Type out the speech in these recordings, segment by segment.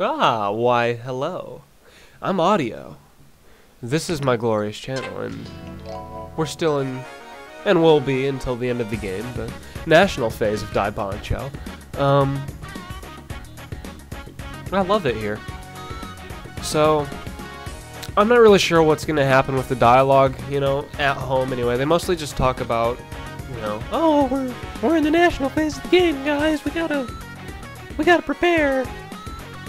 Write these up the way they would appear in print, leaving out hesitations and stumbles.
Ah, why, hello. I'm Audio. This is my glorious channel, and we're still in, and will be until the end of the game, the national phase of Daibanchou. I love it here. So, I'm not really sure what's going to happen with the dialogue, you know, at home anyway. They mostly just talk about, you know, oh, we're in the national phase of the game, guys. We gotta prepare.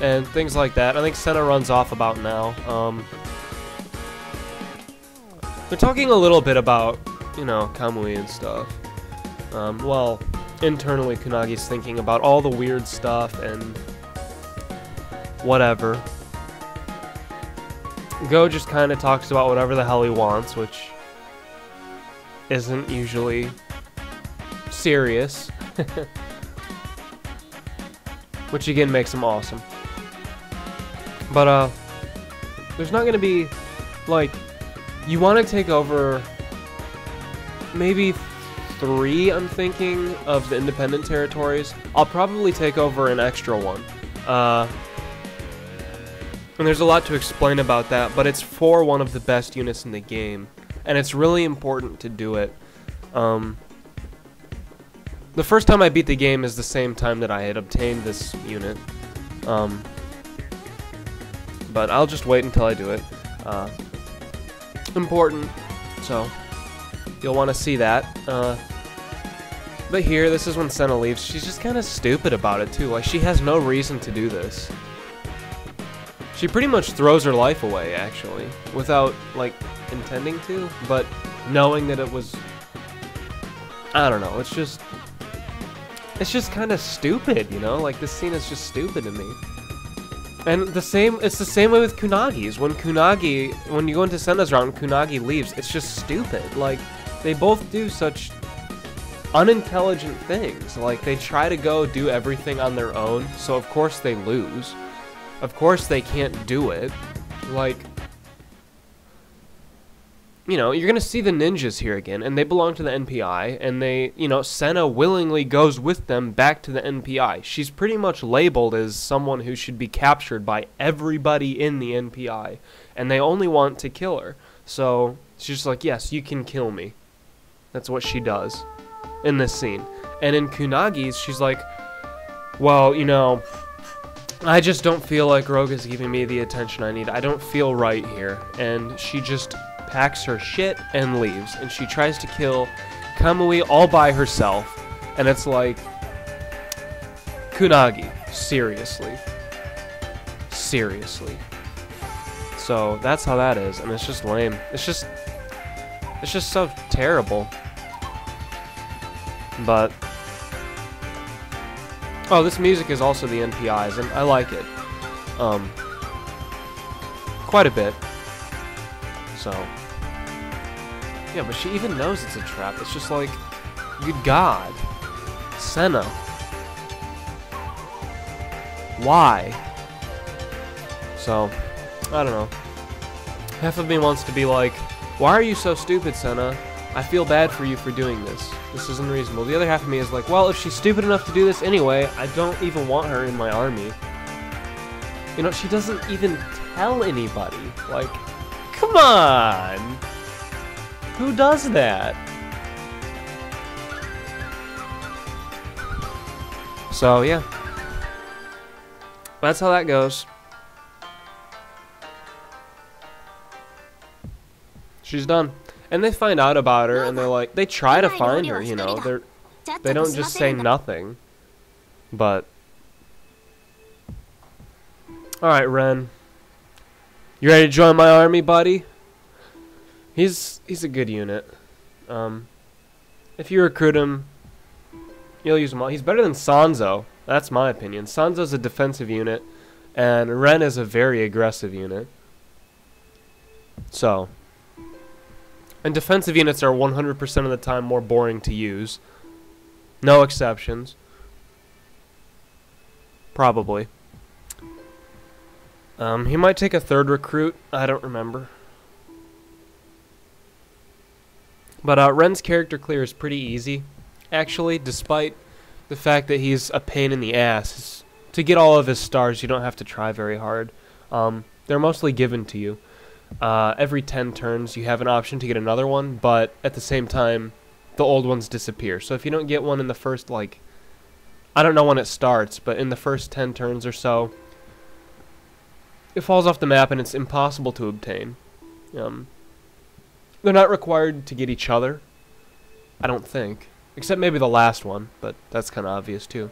And things like that. I think Senna runs off about now. They're talking a little bit about, you know, Kamui and stuff. Well, internally Kunagi's thinking about all the weird stuff and whatever. Go just kind of talks about whatever the hell he wants, which isn't usually serious. Which again makes him awesome. But there's not gonna be, like, you want to take over maybe 3, I'm thinking, of the independent territories. I'll probably take over an extra one. And there's a lot to explain about that, but it's for one of the best units in the game, and it's really important to do it. The first time I beat the game is the same time that I had obtained this unit. But I'll just wait until I do it. Important, so you'll want to see that. But here, this is when Senna leaves. She's just kind of stupid about it too. Like, she has no reason to do this. She pretty much throws her life away, actually, without, like, intending to, but knowing that it was, I don't know, it's just kind of stupid, you know? Like, this scene is just stupid to me. And it's the same way with Kunagi's. When you go into Senna's route and Kunagi leaves, it's just stupid. Like, they both do such unintelligent things. Like, they try to go do everything on their own, so of course they lose. Of course they can't do it. Like, you know, you're gonna see the ninjas here again, and they belong to the NPI, and they, you know, Senna willingly goes with them back to the NPI. She's pretty much labeled as someone who should be captured by everybody in the NPI, and they only want to kill her. So, she's just like, yes, you can kill me. That's what she does in this scene. And in Kunagi's, she's like, well, you know, I just don't feel like Rogue is giving me the attention I need. I don't feel right here. And she just packs her shit and leaves, and she tries to kill Kamui all by herself, and it's like, Kunagi, seriously. So that's how that is, and it's just lame. It's just so terrible. But oh, this music is also the NPI's, and I like it quite a bit. So yeah, but she even knows it's a trap. It's just like, good God, Senna, why? So, I don't know. Half of me wants to be like, why are you so stupid, Senna? I feel bad for you for doing this. This isn't reasonable. The other half of me is like, well, if she's stupid enough to do this anyway, I don't even want her in my army. You know, she doesn't even tell anybody. Like, come on! Who does that? So, yeah. That's how that goes. She's done. And they find out about her, and they're like, they try to find her, you know. They don't just say nothing. But alright, Ren. You ready to join my army, buddy? He's a good unit. If you recruit him, you'll use him all. He's better than Sanzo. That's my opinion. Sanzo's a defensive unit, and Ren is a very aggressive unit. So, and defensive units are 100% of the time more boring to use. No exceptions. Probably. He might take a third recruit. I don't remember. But Ren's character clear is pretty easy, actually, despite the fact that he's a pain in the ass. His to get all of his stars, you don't have to try very hard. They're mostly given to you. Every 10 turns, you have an option to get another one, but at the same time, the old ones disappear. So if you don't get one in the first, like, I don't know when it starts, but in the first 10 turns or so, it falls off the map and it's impossible to obtain. They're not required to get each other, I don't think. Except maybe the last one, but that's kind of obvious too.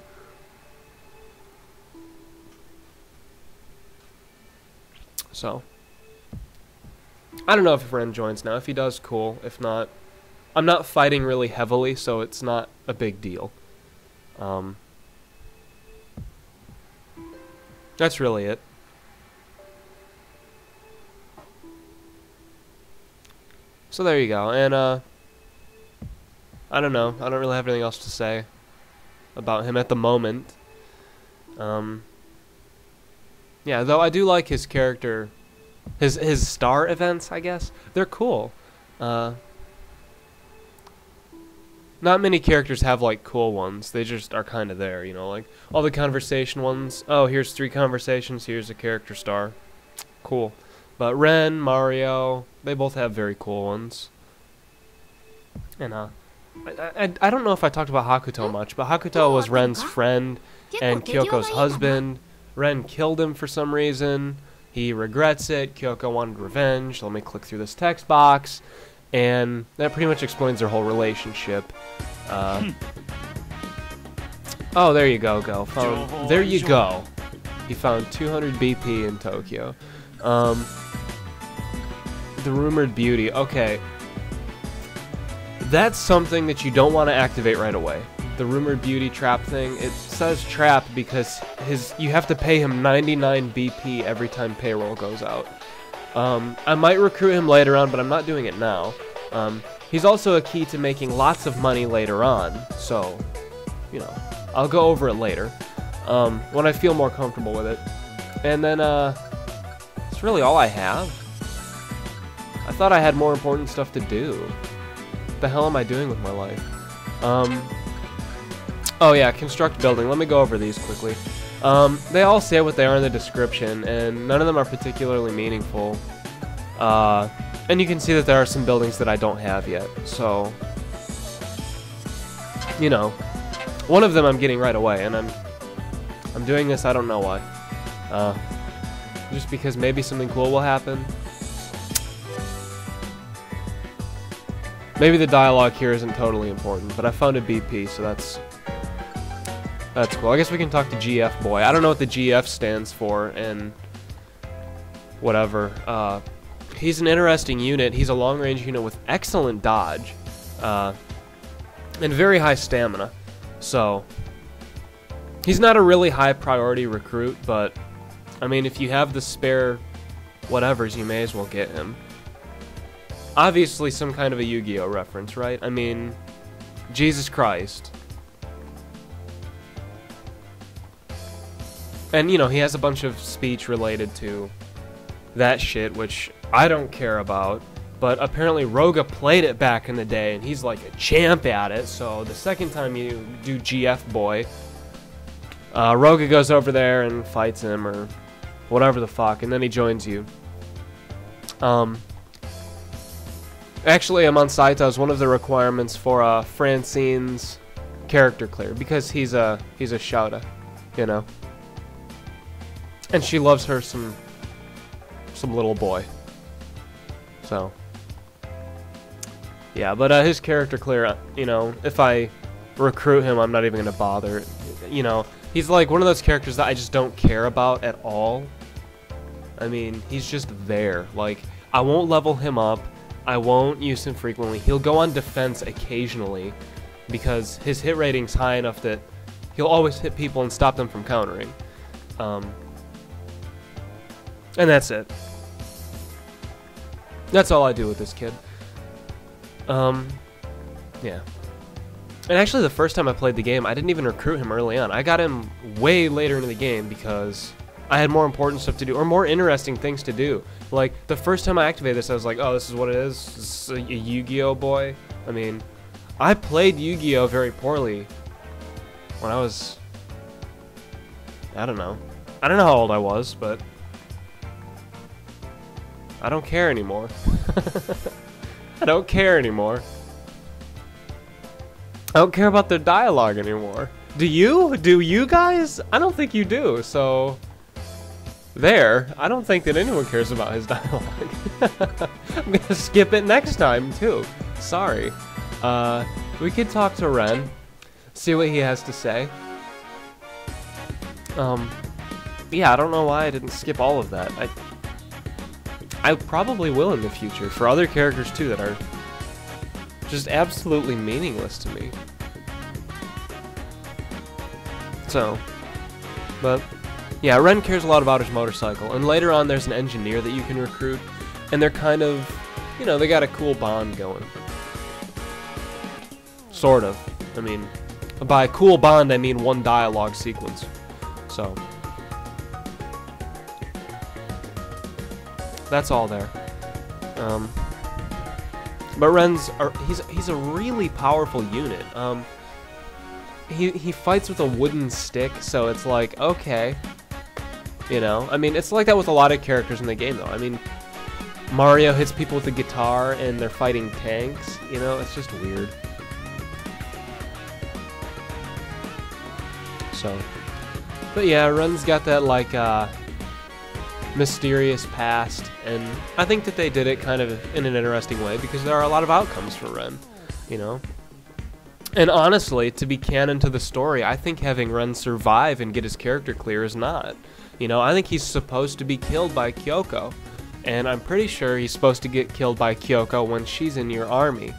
So, I don't know if Ren joins now. If he does, cool. If not, I'm not fighting really heavily, so it's not a big deal. That's really it. So there you go, and I don't know. I don't really have anything else to say about him at the moment. Yeah, though I do like his character, his star events, I guess. They're cool. Not many characters have, like, cool ones. They just are kind of there, you know, like, all the conversation ones. Oh, here's 3 conversations, here's a character star. Cool. But Ren, Mario, they both have very cool ones. And, I don't know if I talked about Hakuto much, but Hakuto was Ren's friend and Kyoko's husband. Ren killed him for some reason. He regrets it. Kyoko wanted revenge. Let me click through this text box. And that pretty much explains their whole relationship. Oh, there you go, there you go. He found 200 BP in Tokyo. The rumored beauty. Okay. That's something that you don't want to activate right away. The rumored beauty trap thing, it says trap because you have to pay him 99 BP every time payroll goes out. I might recruit him later on, but I'm not doing it now. He's also a key to making lots of money later on, so, you know, I'll go over it later, when I feel more comfortable with it. And then, that's really all I have. I thought I had more important stuff to do. What the hell am I doing with my life? Oh yeah, construct building. Let me go over these quickly. They all say what they are in the description, and none of them are particularly meaningful. And you can see that there are some buildings that I don't have yet, so, you know, one of them I'm getting right away, and I'm doing this, I don't know why. Just because maybe something cool will happen. Maybe the dialogue here isn't totally important, but I found a BP, so that's cool. I guess we can talk to GF Boy. I don't know what the GF stands for, and whatever. He's an interesting unit. He's a long-range unit with excellent dodge, and very high stamina. So, he's not a really high-priority recruit, but, I mean, if you have the spare whatevers, you may as well get him. Obviously some kind of a Yu-Gi-Oh reference, right? I mean, Jesus Christ. And, you know, he has a bunch of speech related to that shit, which I don't care about. But apparently Roga played it back in the day, and he's like a champ at it. So the second time you do GF Boy, Roga goes over there and fights him, or whatever the fuck, and then he joins you. Actually, Amon Saito is one of the requirements for Francine's character clear, because he's a Shouta, you know. And she loves her some little boy. So, yeah, but his character clear, you know, if I recruit him, I'm not even going to bother. You know, he's like one of those characters that I just don't care about at all. I mean, he's just there. Like, I won't level him up. I won't use him frequently. He'll go on defense occasionally because his hit rating's high enough that he'll always hit people and stop them from countering. And that's it. That's all I do with this kid. Yeah. And actually, the first time I played the game, I didn't even recruit him early on. I got him way later into the game because I had more important stuff to do, or more interesting things to do. Like, the first time I activated this, I was like, oh, this is what it is? This is a Yu-Gi-Oh boy? I mean, I played Yu-Gi-Oh very poorly when I was, I don't know. I don't know how old I was, but I don't care anymore. I don't care anymore. I don't care about their dialogue anymore. Do you? Do you guys? I don't think you do, so... There. I don't think that anyone cares about his dialogue. I'm gonna skip it next time, too. Sorry. We could talk to Ren. See what he has to say. Yeah, I don't know why I didn't skip all of that. I probably will in the future, for other characters, too, that are just absolutely meaningless to me. So, but, yeah, Ren cares a lot about his motorcycle, and later on there's an engineer that you can recruit, and they're kind of, you know, they got a cool bond going. Sort of. I mean, by cool bond, I mean one dialogue sequence. So, that's all there. But Ren's, he's a really powerful unit. He fights with a wooden stick, so it's like, okay. You know, I mean, it's like that with a lot of characters in the game, though. I mean, Mario hits people with a guitar, and they're fighting tanks. You know, it's just weird. So, but yeah, Ren's got that, like, mysterious past, and I think that they did it kind of in an interesting way, because there are a lot of outcomes for Ren, you know? And honestly, to be canon to the story, I think having Ren survive and get his character clear is not. You know, I think he's supposed to be killed by Kyoko, and I'm pretty sure he's supposed to get killed by Kyoko when she's in your army.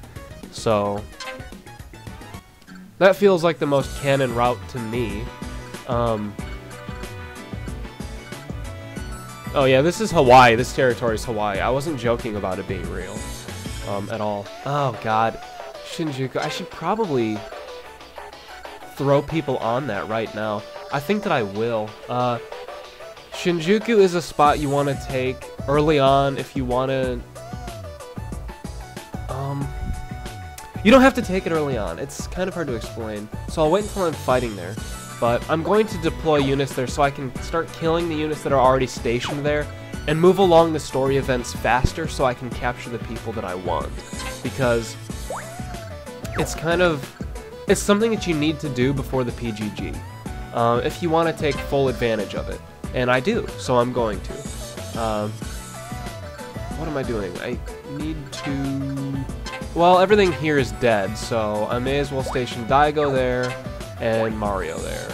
So, that feels like the most canon route to me. Oh yeah, this is Hawaii. This territory is Hawaii. I wasn't joking about it being real, at all. Oh god, Shinjuku. I should probably throw people on that right now. I think that I will. Shinjuku is a spot you want to take early on if you want to... You don't have to take it early on. It's kind of hard to explain. So I'll wait until I'm fighting there. But I'm going to deploy units there so I can start killing the units that are already stationed there and move along the story events faster so I can capture the people that I want. Because it's kind of... It's something that you need to do before the PGG. If you want to take full advantage of it. And I do, so I'm going to. What am I doing? I need to... Well, everything here is dead, so I may as well station Daigo there and Mario there.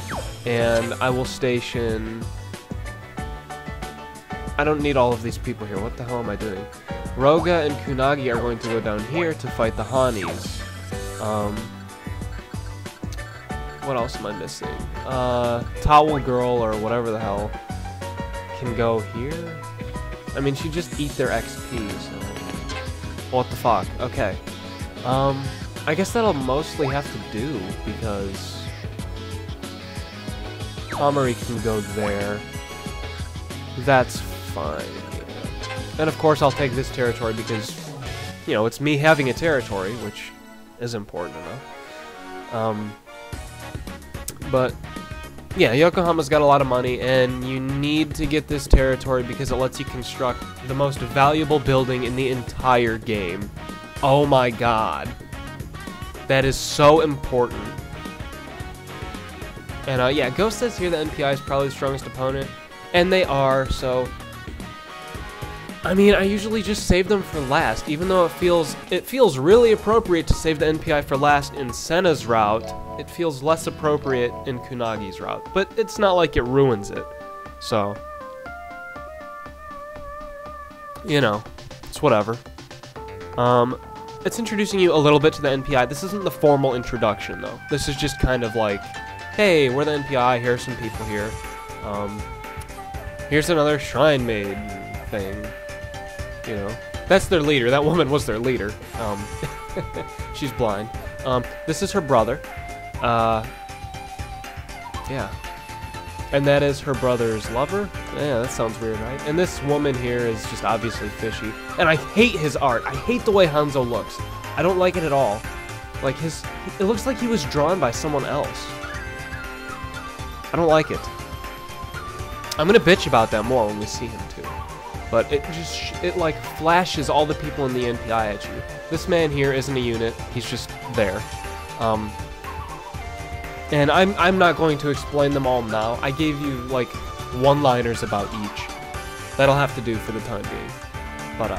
And I will station... I don't need all of these people here. What the hell am I doing? Roga and Kunagi are going to go down here to fight the Hanis. What else am I missing? Towel Girl or whatever the hell can go here. I mean, she just eat their XP, so... What the fuck? Okay. I guess that'll mostly have to do, because... Kamari can go there. That's fine. Yeah. And of course I'll take this territory because, you know, it's me having a territory, which is important enough. But, yeah, Yokohama's got a lot of money, and you need to get this territory because it lets you construct the most valuable building in the entire game. Oh my god. That is so important. And, yeah, Ghost says here the NPI is probably the strongest opponent, and they are, so... I mean, I usually just save them for last, even though it feels really appropriate to save the NPI for last in Senna's route. It feels less appropriate in Kunagi's route, but it's not like it ruins it. So, you know, it's whatever. It's introducing you a little bit to the NPI. This isn't the formal introduction, though. This is just kind of like, hey, we're the NPI, here's some people here. Here's another Shrine Maid thing. You know, that's their leader. That woman was their leader. She's blind. This is her brother. Yeah. And that is her brother's lover? Yeah, that sounds weird, right? And this woman here is just obviously fishy. And I hate his art. I hate the way Hanzo looks. I don't like it at all. Like, it looks like he was drawn by someone else. I don't like it. I'm gonna bitch about that more when we see him too. But it like flashes all the people in the NPI at you. This man here isn't a unit, he's just there. And I'm not going to explain them all now. I gave you like one-liners about each. That'll have to do for the time being. But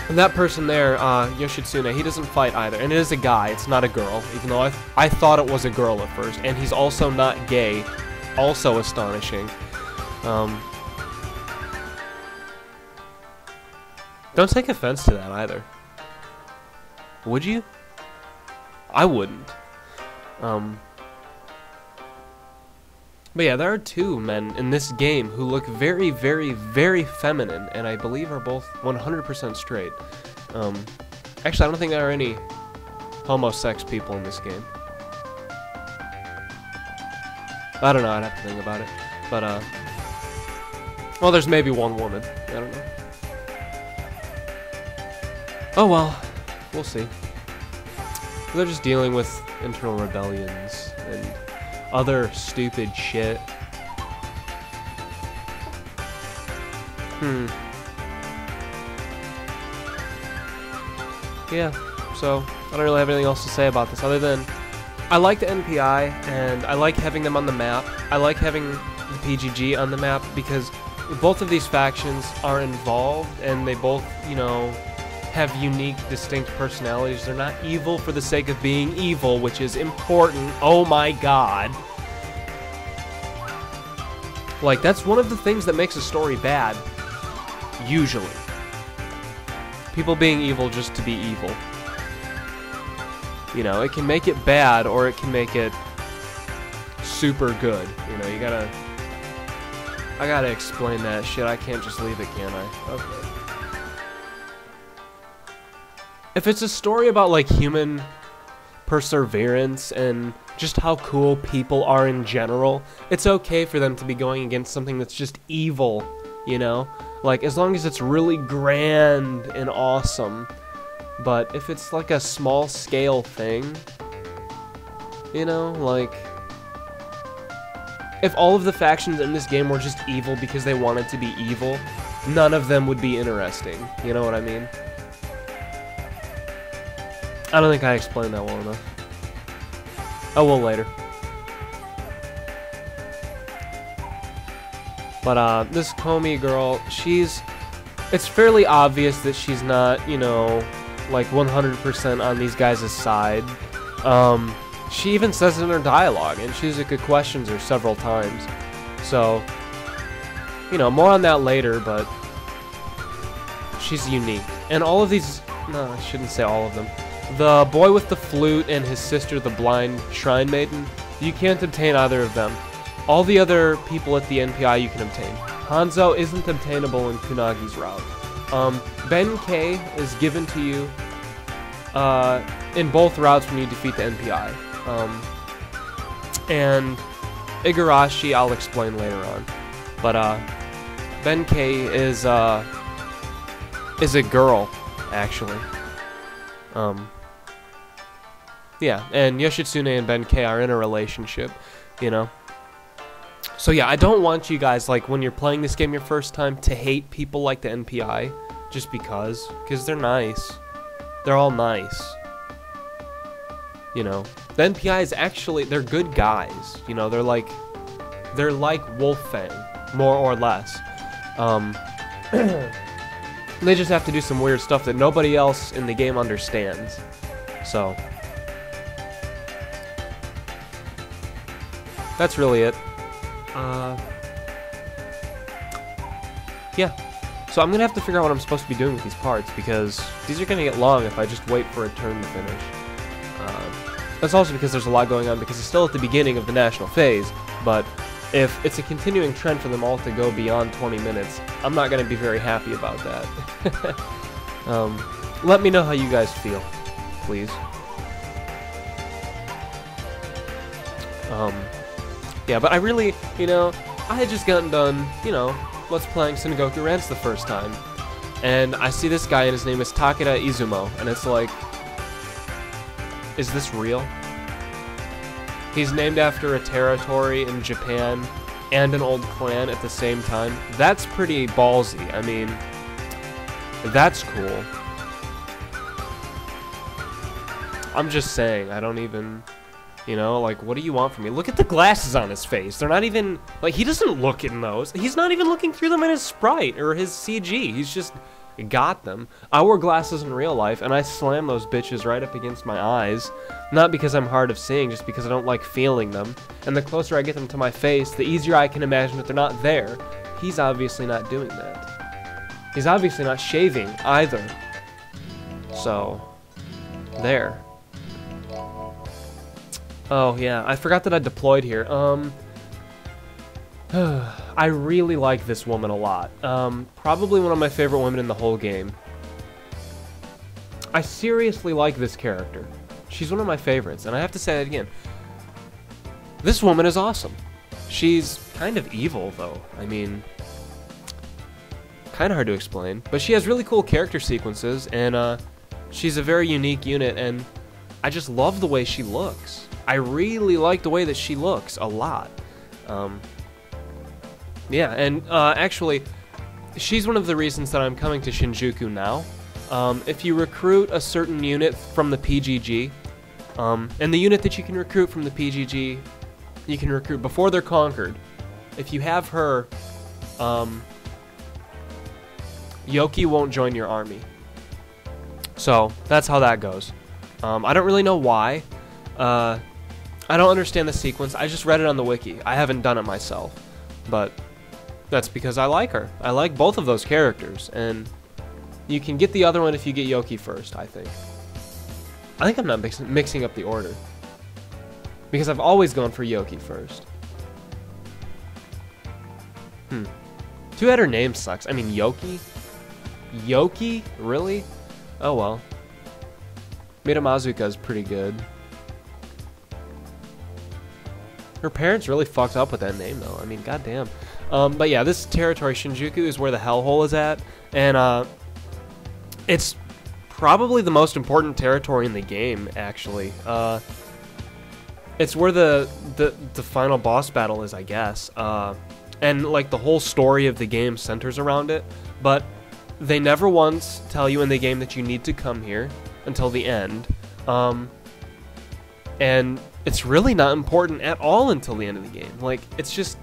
and that person there, Yoshitsune, he doesn't fight either. And it is a guy, it's not a girl, even though I thought it was a girl at first. And he's also not gay, also astonishing. Don't take offense to that either. Would you? I wouldn't. But yeah, there are two men in this game who look very, very, very feminine, and I believe are both 100% straight. Actually, I don't think there are any homosex people in this game. I don't know, I'd have to think about it. But, well, there's maybe one woman. I don't know. Oh well, we'll see. They're just dealing with internal rebellions and other stupid shit. Yeah, so I don't really have anything else to say about this other than I like the NPI and I like having them on the map. I like having the PGG on the map because both of these factions are involved and they both, you know, have unique, distinct personalities. They're not evil for the sake of being evil, which is important. Oh my god. Like, that's one of the things that makes a story bad. Usually. People being evil just to be evil. You know, it can make it bad, or it can make it super good. You know, you gotta... I gotta explain that shit. I can't just leave it, can I? Okay. If it's a story about, like, human perseverance and just how cool people are in general, it's okay for them to be going against something that's just evil, you know? Like, as long as it's really grand and awesome. But if it's, like, a small-scale thing, you know, like... If all of the factions in this game were just evil because they wanted to be evil, none of them would be interesting, you know what I mean? I don't think I explained that well enough. I will later. But, this Komi girl, it's fairly obvious that she's not, you know, like 100% on these guys' side. She even says it in her dialogue, and Shizuka questions her several times. So, you know, more on that later, but she's unique. And all of these, no, I shouldn't say all of them. The boy with the flute and his sister, the blind shrine maiden, you can't obtain either of them. All the other people at the NPI you can obtain. Hanzo isn't obtainable in Kunagi's route. Ben-K is given to you in both routes when you defeat the NPI. And Igarashi I'll explain later on. But Ben-K is a girl, actually. Yeah, and Yoshitsune and Ben-K are in a relationship, you know? So yeah, I don't want you guys, like, when you're playing this game your first time, to hate people like the NPI, just because they're nice. They're all nice. You know? The NPI is actually, they're good guys, you know? They're like Wolffang, more or less. They just have to do some weird stuff that nobody else in the game understands. So... that's really it. Yeah. So I'm gonna have to figure out what I'm supposed to be doing with these parts, because these are gonna get long if I just wait for a turn to finish. That's also because there's a lot going on, because it's still at the beginning of the national phase, but if it's a continuing trend for them all to go beyond 20 minutes, I'm not gonna be very happy about that. Let me know how you guys feel, please. Yeah, but I really, you know, I had just gotten done, you know, let's playing Sengoku Rants the first time. And I see this guy and his name is Takeda Izumo, and it's like, is this real? He's named after a territory in Japan and an old clan at the same time, that's pretty ballsy. I mean, that's cool. I'm just saying, I don't even, you know, like, what do you want from me? Look at the glasses on his face. They're not even, like, he doesn't look in those. He's not even looking through them in his sprite or his CG. He's just got them. I wore glasses in real life, and I slam those bitches right up against my eyes. Not because I'm hard of seeing, just because I don't like feeling them. And the closer I get them to my face, the easier I can imagine that they're not there. He's obviously not doing that. He's obviously not shaving either. So, there. Oh, yeah, I forgot that I deployed here. I really like this woman a lot. Probably one of my favorite women in the whole game. I seriously like this character. She's one of my favorites, and I have to say that again. This woman is awesome. She's kind of evil, though. I mean, kind of hard to explain. But she has really cool character sequences, and she's a very unique unit, and I just love the way she looks. I really like the way that she looks a lot. Yeah, and actually, she's one of the reasons that I'm coming to Shinjuku now. If you recruit a certain unit from the PGG, and the unit that you can recruit from the PGG, you can recruit before they're conquered. If you have her, Youki won't join your army. So, that's how that goes. I don't really know why. I don't understand the sequence. I just read it on the wiki. I haven't done it myself. But that's because I like her. I like both of those characters, and you can get the other one if you get Youki first, I think. I think I'm not mixing up the order, because I've always gone for Youki first. Too bad her name sucks. I mean, Youki? Youki? Really? Oh well. Midamazuka is pretty good. Her parents really fucked up with that name, though. I mean, goddamn. But yeah, this territory, Shinjuku, is where the hellhole is at, and it's probably the most important territory in the game, actually. It's where the final boss battle is, I guess, and like the whole story of the game centers around it. But they never once tell you in the game that you need to come here until the end, and it's really not important at all until the end of the game. Like, it's just,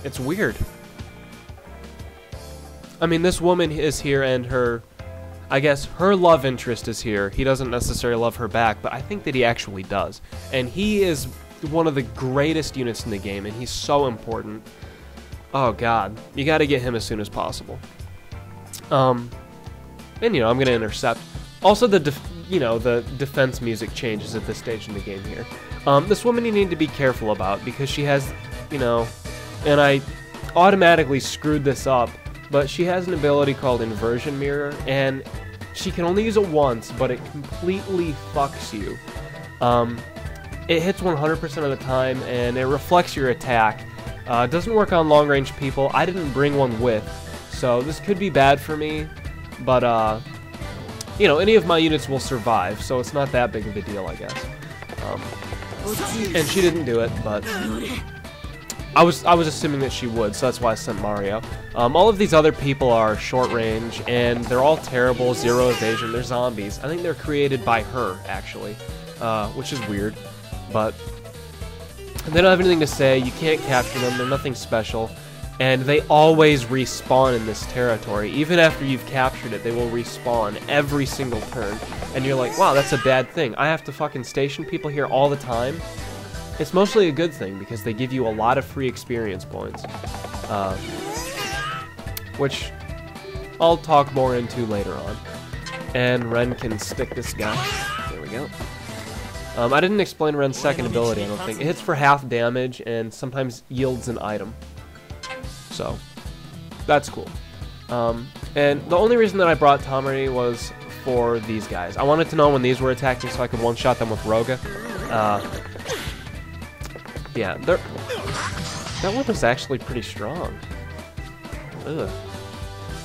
it's weird. I mean, this woman is here, and her, I guess, her love interest is here. He doesn't necessarily love her back, but I think that he actually does. And he is one of the greatest units in the game, and he's so important. Oh, God. You gotta get him as soon as possible. And, you know, I'm gonna intercept. Also, the defense music changes at this stage in the game here. This woman you need to be careful about, because she has, you know, and I automatically screwed this up, but she has an ability called Inversion Mirror, and she can only use it once, but it completely fucks you. It hits 100% of the time, and it reflects your attack. It doesn't work on long-range people. I didn't bring one with, so this could be bad for me, but, you know, any of my units will survive, so it's not that big of a deal, I guess. And she didn't do it, but I was assuming that she would, so that's why I sent Mario. All of these other people are short range, and they're all terrible, zero evasion. They're zombies. I think they're created by her, actually, which is weird, but they don't have anything to say. You can't capture them. They're nothing special. And they always respawn in this territory. Even after you've captured it, they will respawn every single turn. And you're like, wow, that's a bad thing. I have to fucking station people here all the time. It's mostly a good thing, because they give you a lot of free experience points. Which I'll talk more into later on. And Ren can stick this guy. There we go. I didn't explain Ren's second ability, I don't think. It hits for half damage and sometimes yields an item. So, that's cool. And the only reason that I brought Tamari was for these guys. I wanted to know when these were attacking so I could one-shot them with Roga. Yeah, that one was actually pretty strong. Ugh.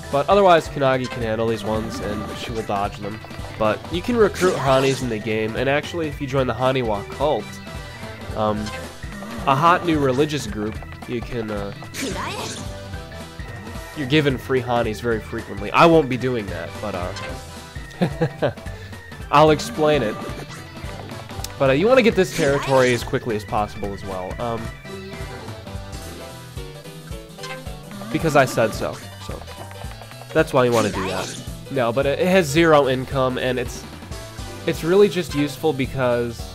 But otherwise, Kanagi can handle these ones, and she will dodge them. But you can recruit Hanis in the game, and actually, if you join the Haniwa cult, a hot new religious group. You can, you're given free hanis very frequently. I won't be doing that, but, I'll explain it. But, you want to get this territory as quickly as possible as well. Because I said so. So, that's why you want to do that. No, but it has 0 income, and it's really just useful because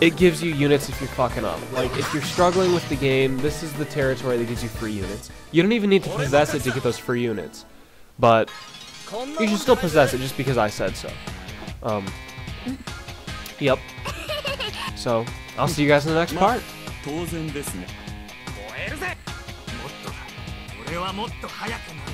it gives you units if you're fucking up. Like, if you're struggling with the game, this is the territory that gives you free units. You don't even need to possess it to get those free units. But you should still possess it just because I said so. Yep. So, I'll see you guys in the next part. 当然ですね。燃えるぜ。もっとだ。俺はもっと早くな。